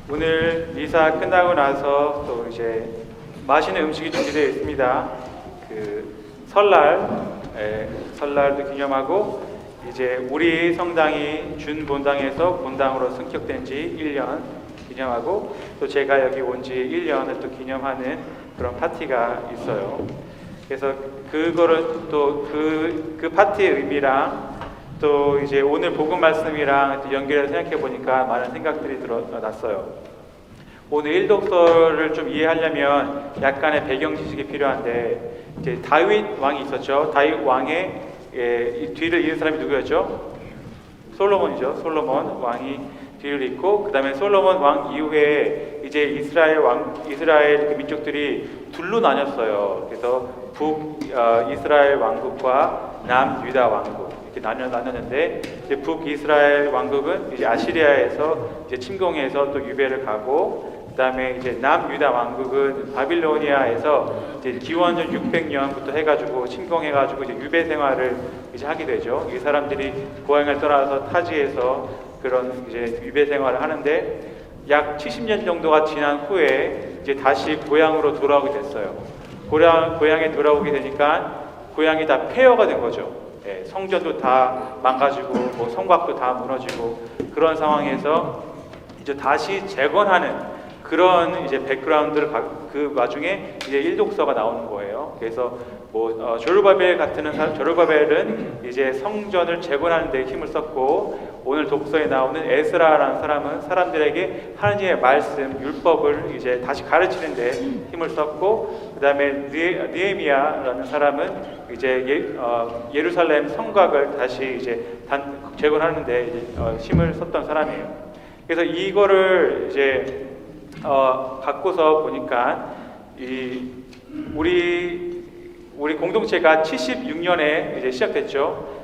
오늘 미사 끝나고 나서 또 이제 맛있는 음식이 준비되어 있습니다. 설날도 기념하고 이제 우리 성당이 준본당에서 본당으로 승격된 지 1년 기념하고 또 제가 여기 온 지 1년을 또 기념하는 그런 파티가 있어요. 그래서 그거를 또 그 파티의 의미랑 또 이제 오늘 복음 말씀이랑 또 연결해서 생각해 보니까 많은 생각들이 났어요. 오늘 일독서를 좀 이해하려면 약간의 배경 지식이 필요한데 이제 다윗 왕이 있었죠. 다윗 왕의 뒤를 이은 사람이 누구였죠? 솔로몬이죠. 솔로몬 왕이 뒤를 잇고 그 다음에 솔로몬 왕 이후에 이제 이스라엘 그 민족들이 둘로 나뉘었어요. 그래서 이스라엘 왕국과 유다 왕국 이렇게 나뉘었는데 이제 이스라엘 왕국은 이제 아시리아에서 이제 침공해서 또 유배를 가고 그다음에 이제 유다 왕국은 바빌로니아에서 이제 기원전 600년부터 해가지고 침공해가지고 이제 유배 생활을 이제 하게 되죠. 이 사람들이 고향을 떠나서 타지에서 그런 이제 유배 생활을 하는데 약 70년 정도가 지난 후에 이제 다시 고향으로 돌아오게 됐어요. 고향에 돌아오게 되니까 고향이 다 폐허가 된 거죠. 성전도 다 망가지고 뭐 성곽도 다 무너지고 그런 상황에서 이제 다시 재건하는 그런 이제 백그라운드를 그 와중에 이제 일독서가 나오는 거예요. 그래서 뭐 조르바벨은 이제 성전을 재건하는 데 힘을 썼고 오늘 독서에 나오는 에스라라는 사람은 사람들에게 하나님의 말씀, 율법을 이제 다시 가르치는 데 힘을 썼고 그다음에 느헤미야라는 사람은 이제 예루살렘 성곽을 다시 이제 재건하는 데 힘을 썼던 사람이에요. 그래서 이거를 이제 갖고서 보니까 우리 공동체가 76년에 이제 시작됐죠.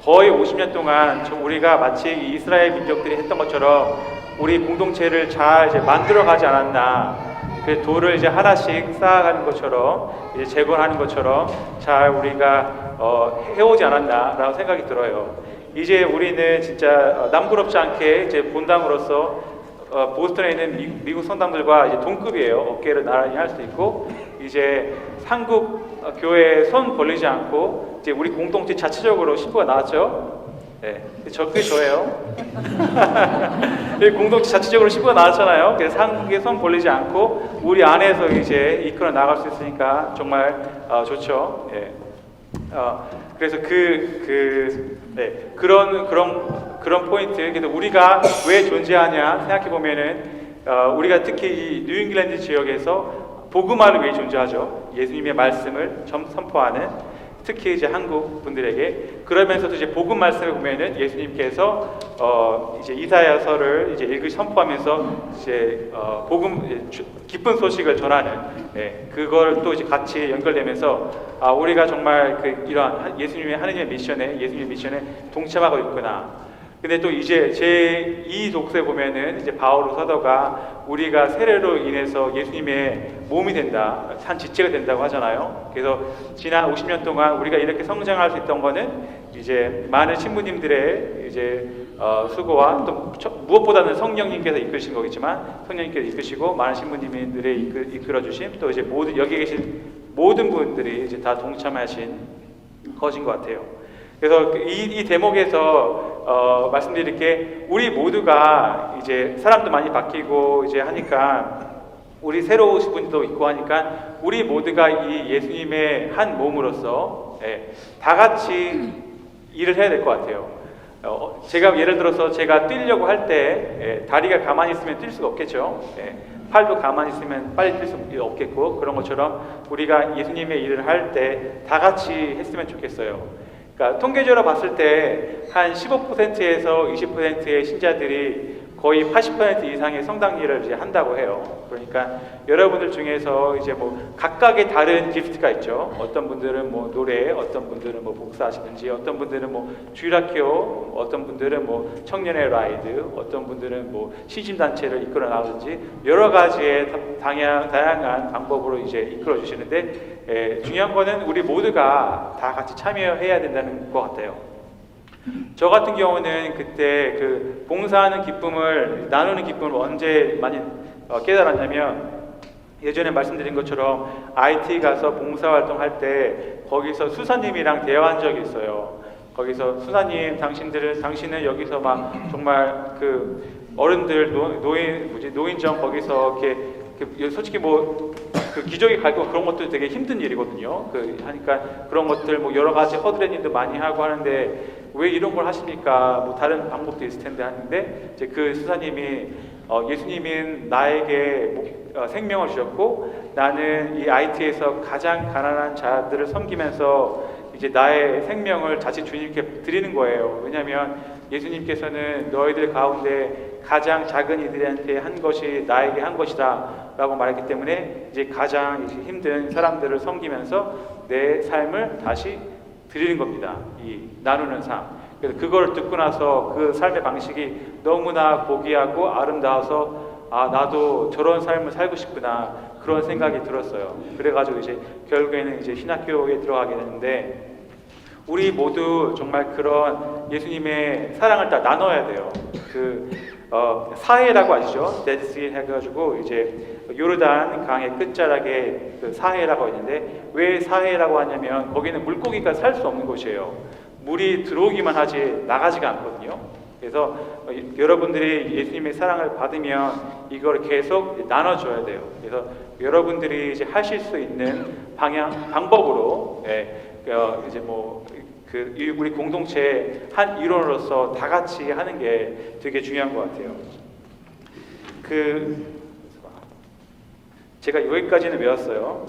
거의 50년 동안 우리가 마치 이스라엘 민족들이 했던 것처럼 우리 공동체를 잘 이제 만들어가지 않았나. 그 돌을 이제 하나씩 쌓아가는 것처럼 이제 재건하는 것처럼 잘 우리가 해오지 않았나라고 생각이 들어요. 이제 우리는 진짜 남부럽지 않게 이제 본당으로서 보스턴에 있는 미국 성당들과 이제 동급이에요. 어깨를 나란히 할 수 있고 이제 한국 교회에 손 벌리지 않고 이제 우리 공동체 자체적으로 신부가 나왔죠. 네, 그게 저예요. 공동체 자체적으로 신부가 나왔잖아요. 그래서 한국에 손 벌리지 않고 우리 안에서 이제 이끌어 나갈 수 있으니까 정말 좋죠. 예. 그래서 그런 포인트. 그래서 우리가 왜 존재하냐 생각해 보면은 우리가 특히 이 뉴잉글랜드 지역에서 복음화를 왜 존재하죠? 예수님의 말씀을 선포하는 특히 이제 한국 분들에게 그러면서도 이제 복음 말씀을 보면은 예수님께서 이제 이사야서를 이제 선포하면서 이제 복음 기쁜 소식을 전하는 그걸 또 이제 같이 연결되면서 우리가 정말 이러한 예수님의 미션에 동참하고 있구나. 근데 또 이제 제 이 독서에 보면은 이제 바오로 사도가 우리가 세례로 인해서 예수님의 몸이 된다, 한 지체가 된다고 하잖아요. 그래서 지난 50년 동안 우리가 이렇게 성장할 수 있던 거는 이제 많은 신부님들의 이제 수고와 또 무엇보다는 성령님께서 이끄신 거겠지만 성령님께서 이끄시고 많은 신부님들의 이끌어 주심 또 이제 여기 계신 모든 분들이 이제 다 동참하신 것인 것 같아요. 그래서 이 대목에서 말씀드릴 게 우리 모두가 이제 사람도 많이 바뀌고 이제 하니까 우리 새로 오신 분도 있고 하니까 우리 모두가 이 예수님의 한 몸으로서 다 같이 일을 해야 될 것 같아요. 제가 예를 들어서 제가 뛰려고 할 때 다리가 가만히 있으면 뛸 수가 없겠죠. 팔도 가만히 있으면 빨리 뛸 수 없겠고 그런 것처럼 우리가 예수님의 일을 할 때 다 같이 했으면 좋겠어요. 그러니까 통계적으로 봤을 때 한 15%에서 20%의 신자들이 거의 80% 이상의 성당 일을 이제 한다고 해요. 그러니까 여러분들 중에서 이제 뭐 각각의 다른 기프트가 있죠. 어떤 분들은 뭐 노래, 어떤 분들은 뭐 복사하시든지, 어떤 분들은 뭐 주일학교, 어떤 분들은 뭐 청년의 라이드, 어떤 분들은 뭐 시진단체를 이끌어 나가든지 여러 가지의 다양한 방법으로 이제 이끌어 주시는데 중요한 거는 우리 모두가 다 같이 참여해야 된다는 것 같아요. 저 같은 경우는 그때 그 봉사하는 기쁨을 나누는 기쁨을 언제 많이 깨달았냐면 예전에 말씀드린 것처럼 IT 가서 봉사활동 할 때 거기서 수사님이랑 대화한 적이 있어요. 거기서 수사님 당신은 여기서 막 정말 그 어른들 노인정 거기서 이렇게 솔직히 뭐 그 기저귀 갈고 그런 것도 되게 힘든 일이거든요. 하니까 그런 것들 뭐 여러 가지 허드렛일도 많이 하고 하는데 왜 이런 걸 하십니까? 뭐 다른 방법도 있을 텐데 하는데 이제 그 수사님이 예수님은 나에게 생명을 주셨고 나는 이 IT에서 가장 가난한 자들을 섬기면서 이제 나의 생명을 자칫 주님께 드리는 거예요. 왜냐하면 예수님께서는 너희들 가운데 가장 작은 이들한테 한 것이 나에게 한 것이다 라고 말했기 때문에 이제 가장 이제 힘든 사람들을 섬기면서 내 삶을 다시 드리는 겁니다. 이 나누는 삶. 그래서 그걸 듣고 나서 그 삶의 방식이 너무나 고귀하고 아름다워서 나도 저런 삶을 살고 싶구나 그런 생각이 들었어요. 그래가지고 이제 결국에는 이제 신학교에 들어가게 됐는데 우리 모두 정말 그런 예수님의 사랑을 다 나눠야 돼요. 사해라고 아시죠? 데드시 해가지고 이제 요르단 강의 끝자락에 그 사해라고 있는데 왜 사해라고 하냐면 거기는 물고기가 살 수 없는 곳이에요. 물이 들어오기만 하지 나가지가 않거든요. 그래서 여러분들이 예수님의 사랑을 받으면 이걸 계속 나눠줘야 돼요. 그래서 여러분들이 이제 하실 수 있는 방법으로 이제 우리 공동체 한 일원으로서 다 같이 하는 게 되게 중요한 것 같아요. 제가 여기까지는 외웠어요.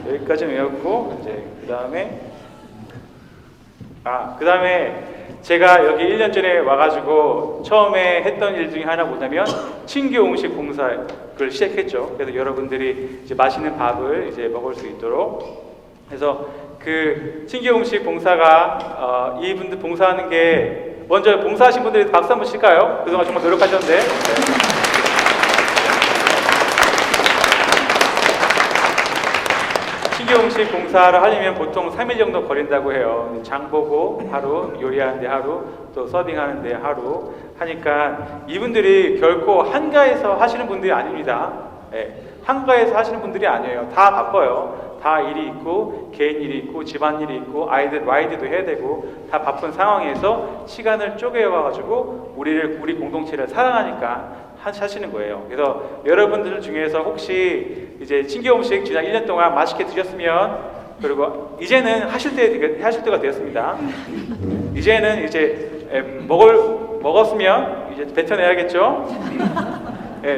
여기까지는 외웠고 이제 그 다음에 제가 여기 1년 전에 와가지고 처음에 했던 일 중에 하나 뭐냐면 친교 음식 봉사를 시작했죠. 그래서 여러분들이 이제 맛있는 밥을 이제 먹을 수 있도록 그래서 그 친교 음식 봉사가 이분들 봉사하는 게 먼저 봉사하신 분들이 박수 한번 칠까요? 그동안 정말 노력하셨는데. 친교 음식 봉사를 하려면 보통 3일 정도 걸린다고 해요. 장 보고 하루, 요리하는데 하루, 또 서빙하는데 하루 하니까 이분들이 결코 한가해서 하시는 분들이 아닙니다. 한가해서 하시는 분들이 아니에요. 다 바빠요. 다 일이 있고 개인 일이 있고 집안 일이 있고 아이들 라이드도 해야 되고 다 바쁜 상황에서 시간을 쪼개와가지고 우리 공동체를 사랑하니까 하시는 거예요. 그래서 여러분들 중에서 혹시 이제 친교 음식 지난 1년 동안 맛있게 드셨으면 그리고 이제는 하실 때가 되었습니다. 이제는 이제 먹었으면 이제 뱉어내야겠죠.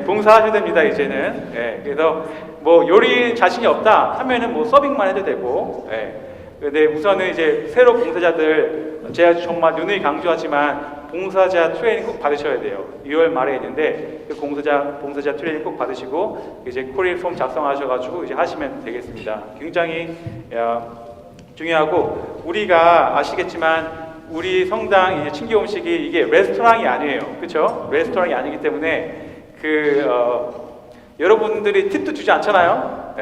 봉사하셔야 됩니다. 이제는. 그래서 뭐 요리 자신이 없다 하면은 뭐 서빙만 해도 되고. 근데 우선은 이제 새로 봉사자들 제가 정말 누누이 강조하지만 봉사자 트레이닝 꼭 받으셔야 돼요. 2월 말에 있는데 그 봉사자 트레이닝 꼭 받으시고 이제 코리안 폼 작성하셔가지고 이제 하시면 되겠습니다. 굉장히 중요하고 우리가 아시겠지만 우리 성당 이제 친교 음식이 이게 레스토랑이 아니에요. 그렇죠? 레스토랑이 아니기 때문에 여러분들이 팁도 주지 않잖아요.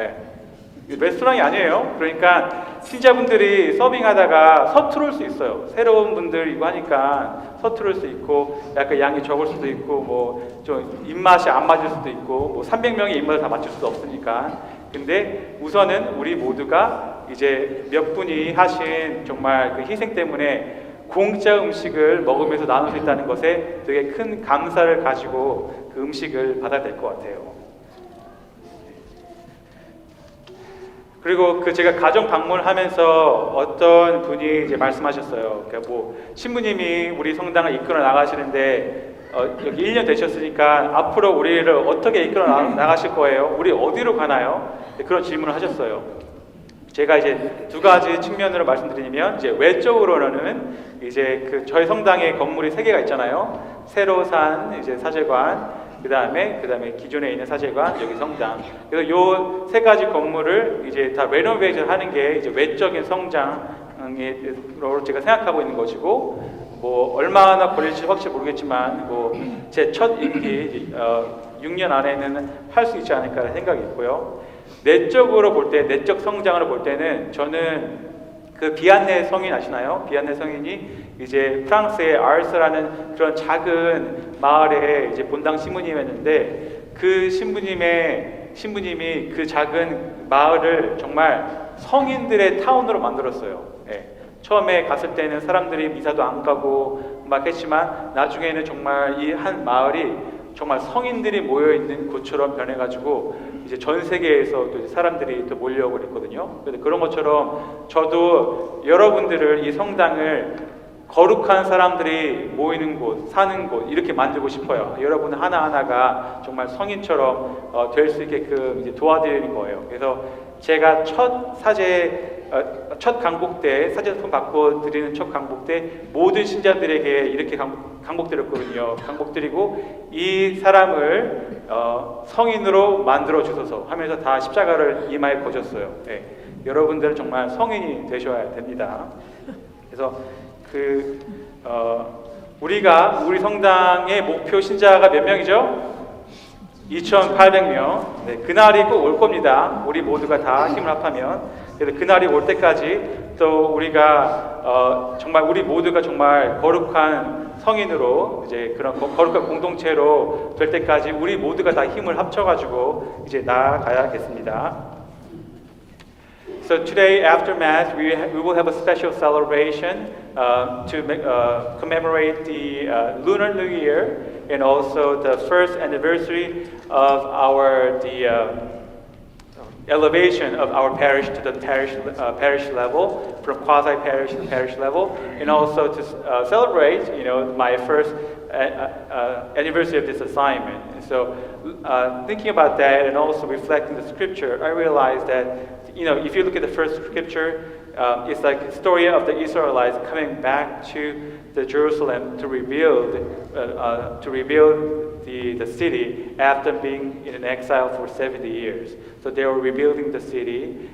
레스토랑이 아니에요. 그러니까 신자분들이 서빙하다가 서투를 수 있어요. 새로운 분들이고 하니까 서투를 수 있고 약간 양이 적을 수도 있고 뭐 좀 입맛이 안 맞을 수도 있고 뭐 300명의 입맛을 다 맞출 수도 없으니까. 근데 우선은 우리 모두가 이제 몇 분이 하신 정말 그 희생 때문에 공짜 음식을 먹으면서 나눌 수 있다는 것에 되게 큰 감사를 가지고 그 음식을 받아야 될 것 같아요. 그리고 제가 가정 방문하면서 어떤 분이 이제 말씀하셨어요. 그러니까 뭐 신부님이 우리 성당을 이끌어 나가시는데 여기 1년 되셨으니까 앞으로 우리를 어떻게 이끌어 나가실 거예요? 우리 어디로 가나요? 그런 질문을 하셨어요. 제가 이제 두 가지 측면으로 말씀드리면 이제 외적으로는 이제 저희 성당의 건물이 3개가 있잖아요. 새로 산 이제 사제관, 그다음에 기존에 있는 사제관, 여기 성당. 그래서 요 3가지 건물을 이제 다 레노베이션 하는 게 이제 외적인 성장으로 제가 생각하고 있는 것이고, 뭐 얼마나 걸릴지 확실히 모르겠지만 뭐 제 첫 임기 6년 안에는 할 수 있지 않을까 생각이 있고요. 내적으로 볼 때, 내적 성장으로 볼 때는 저는 그 비안네 성인 아시나요? 비안네 성인이 이제 프랑스의 아르스라는 그런 작은 마을에 이제 본당 신부님이었는데 그 신부님이 그 작은 마을을 정말 성인들의 타운으로 만들었어요. 예. 처음에 갔을 때는 사람들이 미사도 안 가고 막 했지만 나중에는 정말 이 한 마을이 정말 성인들이 모여 있는 곳처럼 변해가지고 이제 전 세계에서 또 사람들이 또 몰려오고 그랬거든요. 그런 것처럼 저도 여러분들을 이 성당을 거룩한 사람들이 모이는 곳, 사는 곳 이렇게 만들고 싶어요. 여러분 하나하나가 정말 성인처럼 될 수 있게끔 이제 도와드리는 거예요. 그래서 제가 첫 강복 때 사제품 받고 드리는 첫 강복 때 모든 신자들에게 이렇게 강복 드렸거든요. 강복 드리고 이 사람을 성인으로 만들어 주소서 하면서 다 십자가를 이마에 거졌어요. 네. 여러분들은 정말 성인이 되셔야 됩니다. 그래서 우리 성당의 목표 신자가 몇 명이죠? 2,800명. 네, 그날이 꼭 올 겁니다. 우리 모두가 다 힘을 합하면. 그래서 그날이 올 때까지 또 우리가 정말 우리 모두가 정말 거룩한 성인으로 이제 그런 거룩한 공동체로 될 때까지 우리 모두가 다 힘을 합쳐가지고 이제 나아가야겠습니다. So today after Mass, we will have a special celebration to commemorate the Lunar New Year and also the first anniversary of the elevation of our parish to the parish level, from quasi parish to parish level, and also to celebrate, my first anniversary of this assignment. And so, thinking about that and also reflecting the scripture, I realized that if you look at the first scripture, it's like the story of the Israelites coming back to the Jerusalem to rebuild the city after being in an exile for 70 years. So they were rebuilding the city,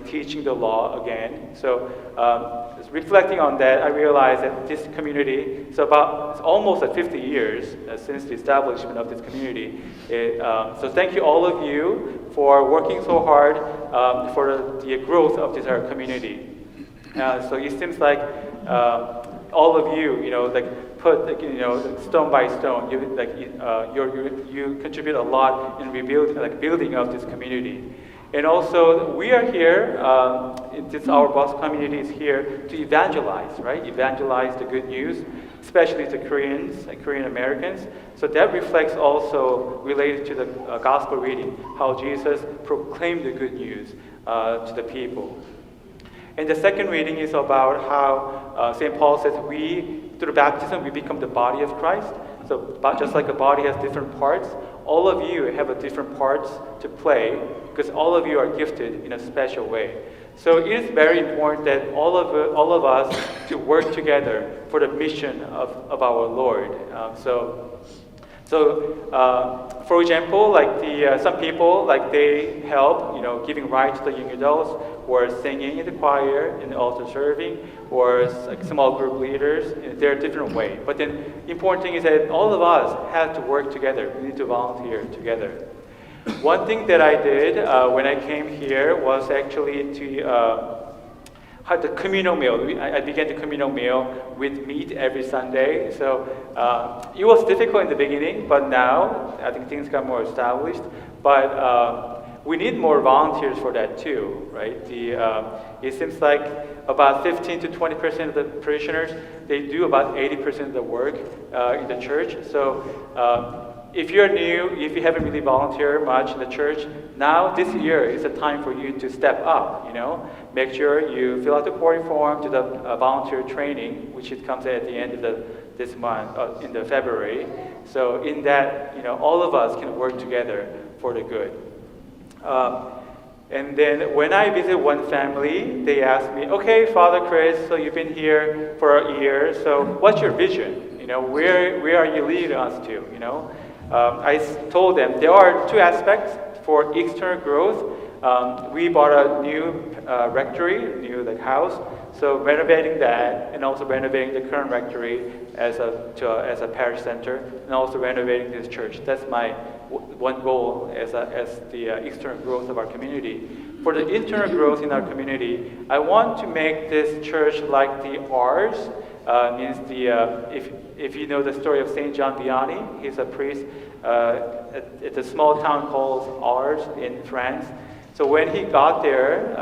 teaching the law again. So reflecting on that, I realized that this community, it's almost 50 years since the establishment of this community. So thank you all of you for working so hard for the growth of this our community. So it seems like all of you, put stone by stone. You contribute a lot in building of this community. And also, we are here. Our bus community is here to evangelize, right? Evangelize the good news, especially to Koreans and Korean Americans. So that reflects also related to the gospel reading, how Jesus proclaimed the good news to the people. And the second reading is about how St. Paul says through baptism, we become the body of Christ. So just like a body has different parts, all of you have a different parts to play because all of you are gifted in a special way. So it is very important that all of us to work together for the mission of our Lord. For example, some people they help, giving rights to the young adults, or singing in the choir, and also serving, or small group leaders. There are different ways. But then, important thing is that all of us have to work together. We need to volunteer together. One thing that I did when I came here was actually to had the communal meal. I began the communal meal with meat every Sunday. So it was difficult in the beginning, but now I think things got more established. But we need more volunteers for that too, right? It seems like about 15 to 20% of the parishioners, they do about 80% of the work in the church. So if you're new, if you haven't really volunteered much in the church, now this year is the time for you to step up, Make sure you fill out the query form to the volunteer training, which it comes at the end of this month, in the February. So in that, all of us can work together for the good. And then when I visit one family, they ask me, okay, Father Chris, so you've been here for a year, so what's your vision? Where are you leading us to, I told them there are two aspects for external growth. We bought a new rectory, new house, so renovating that, and also renovating the current rectory as a parish center, and also renovating this church. That's my one goal as the external growth of our community. for the internal growth in our community, I want to make this church like the Ars. Means the if you know the story of Saint John Vianney, he's a priest at a small town called Ars in France. So when he got there,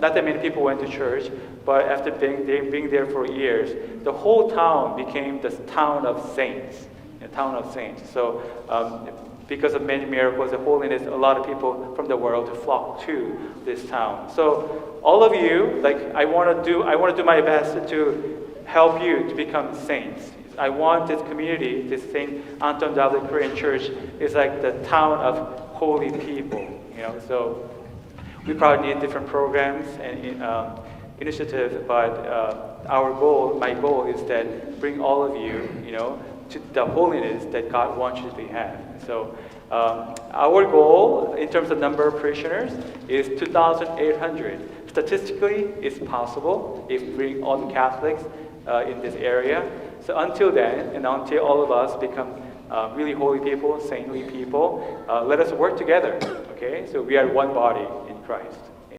not that many people went to church, but after being there for years, the whole town became the town of saints, a town of saints. So because of many miracles and holiness, a lot of people from the world flock to this town. So all of you, like I want to do my best to help you to become saints. I want this community, this St. Anton David Korean Church, is like the town of holy people. So we probably need different programs and initiatives, but my goal is that bring all of you, to the holiness that God wants you to have. So our goal in terms of number of parishioners is 2,800. Statistically, it's possible if we bring all the Catholics in this area. So until then, and until all of us become really holy people, saintly people, let us work together. Okay, so we are one body in Christ.